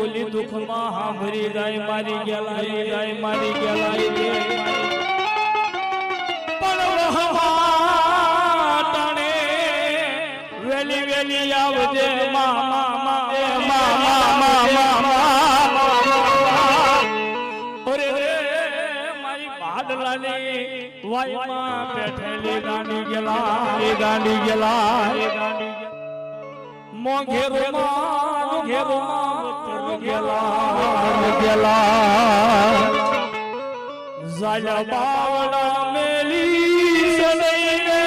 બોલી દુઃખમાં સાંભળી જાય મારી ગેલાઈ જાય મારી ગેલાઈ પણ વેલી વેલી આવજે વાયમાં બેઠેલી ગાંડી ગેલા મોઘેરમાં ગેલા જાયા બાવડા મેલી સનઈને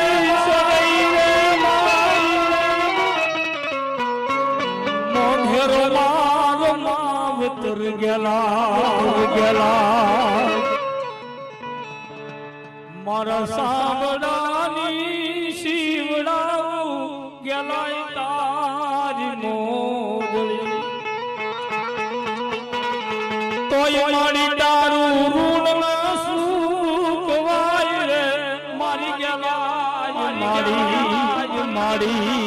મોઘેરમાં માવતર ગેલા મારા સાંભળાની શિવડાવું ગેલાય તારી મોગળી તોય મારી તારું ઋણ ના સુકવાય રે મારી ગેલાય મારી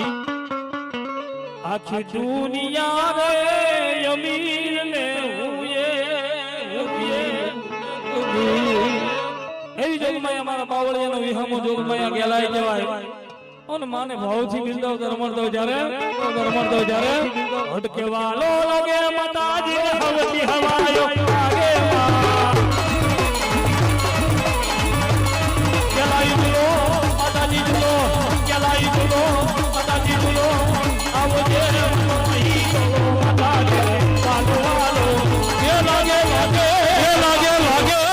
આખી દુનિયા રે અમીર ને એવી જોગમાયા મારા બાવળિયાનો વિહામો જોગમાયા ગેલાય કહેવાય અને માને ભાવથી બિંદાવ રમણતો જ્યારે હટકે વાલો લાગે માતાજી હવતી હવાયો લાગે